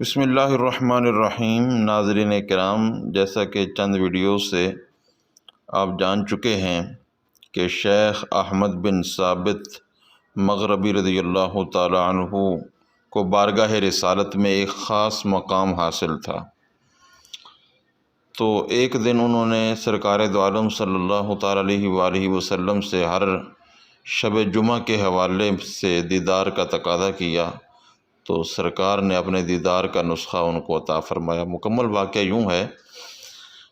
بسم اللہ الرحمن الرحیم۔ ناظرین کرام، جیسا کہ چند ویڈیو سے آپ جان چکے ہیں کہ شیخ احمد بن ثابت مغربی رضی اللہ تعالی عنہ کو بارگاہ رسالت میں ایک خاص مقام حاصل تھا۔ تو ایک دن انہوں نے سرکار دو عالم صلی اللہ تعالی علیہ وآلہ وسلم سے ہر شب جمعہ کے حوالے سے دیدار کا تقاضا کیا، تو سرکار نے اپنے دیدار کا نسخہ ان کو عطا فرمایا۔ مکمل واقعہ یوں ہے،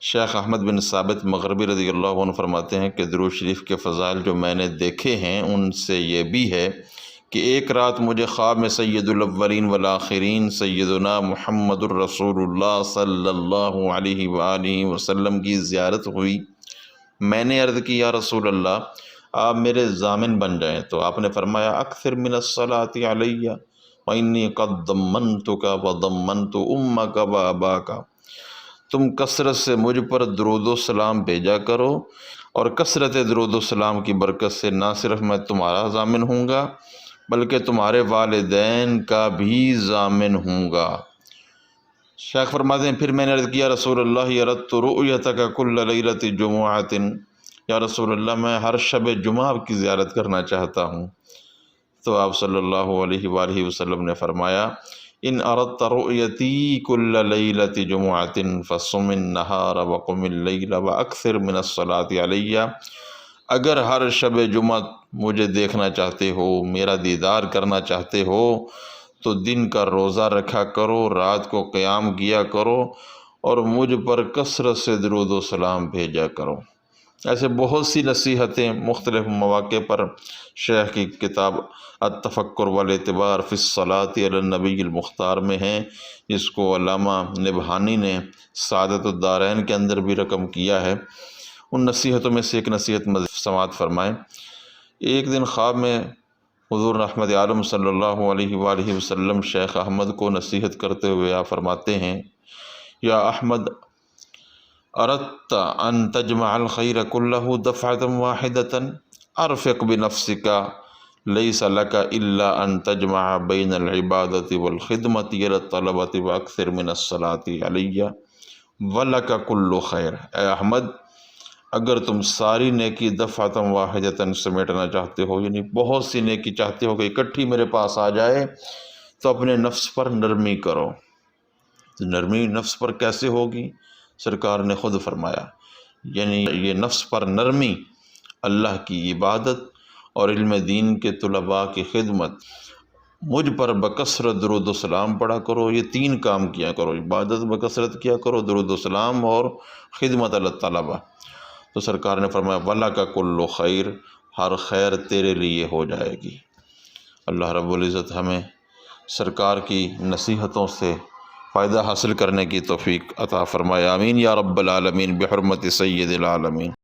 شیخ احمد بن ثابت مغربی رضی اللہ عنہ فرماتے ہیں کہ درود شریف کے فضائل جو میں نے دیکھے ہیں ان سے یہ بھی ہے کہ ایک رات مجھے خواب میں سید الاولین والآخرین سیدنا محمد الرسول اللہ صلی اللہ علیہ وآلہ وسلم کی زیارت ہوئی۔ میں نے عرض کی، یا رسول اللہ، آپ میرے ضامن بن جائیں، تو آپ نے فرمایا اکثر من الصلاۃ علیہ وَإِنِّي قَدْ ضَمَّنْتُكَ وَضَمَّنْتُ أُمَّكَ وَأَبَاكَ، تم کثرت سے مجھ پر درود و سلام بھیجا کرو، اور کثرت درود و سلام کی برکت سے نہ صرف میں تمہارا ضامن ہوں گا بلکہ تمہارے والدین کا بھی ضامن ہوں گا۔ شیخ فرماتے ہیں پھر میں نے عرض کیا، رسول اللہ اردت رؤیتک کل لیلۃ جمعۃ، یا رسول اللہ میں ہر شب جمعہ کی زیارت کرنا چاہتا ہوں۔ تو آپ صلی اللہ علیہ وآلہ وسلم نے فرمایا، ان اردت رؤیتی کل لیلۃ جمعۃ فصم النہار وقم اللیل واکثر من الصلاۃ علیہ، اگر ہر شب جمعہ مجھے دیکھنا چاہتے ہو، میرا دیدار کرنا چاہتے ہو، تو دن کا روزہ رکھا کرو، رات کو قیام کیا کرو، اور مجھ پر کثرت سے درود و سلام بھیجا کرو۔ ایسے بہت سی نصیحتیں مختلف مواقع پر شیخ کی کتاب التفکر والاعتبار فی الصلاۃ علی النبی المختار میں ہیں، جس کو علامہ نبہانی نے سعادت الدارین کے اندر بھی رقم کیا ہے۔ ان نصیحتوں میں سے ایک نصیحت سماعت فرمائیں۔ ایک دن خواب میں حضور رحمت عالم صلی اللہ علیہ وآلہ وسلم شیخ احمد کو نصیحت کرتے ہوئے آپ فرماتے ہیں، یا احمد، اردت ان تجمع الخیر کلہ دفعۃ واحدۃ ارفق بنفسک لیس لک الا ان تجمع بین العبادۃ والخدمۃ علی الطلبۃ واکثر من الصلاۃ علیہ ولک کل خیر۔ اے احمد، اگر تم ساری نیکی دفعۃ واحدۃ سمیٹنا چاہتے ہو، یعنی بہت سی نیکی چاہتے ہو کہ اکٹھی میرے پاس آ جائے، تو اپنے نفس پر نرمی کرو۔ تو نرمی نفس پر کیسے ہوگی؟ سرکار نے خود فرمایا، یعنی یہ نفس پر نرمی اللہ کی عبادت اور علم دین کے طلباء کی خدمت، مجھ پر بکثرت درود و سلام پڑھا کرو، یہ تین کام کیا کرو، عبادت بکثرت کیا کرو، درود و سلام اور خدمت الطلباء۔ تو سرکار نے فرمایا وَلَكَ كُلُّ خیر، ہر خیر تیرے لیے ہو جائے گی۔ اللہ رب العزت ہمیں سرکار کی نصیحتوں سے فائدہ حاصل کرنے کی توفیق عطا فرمائے، آمین یا رب العالمین، بحرمت سید العالمین۔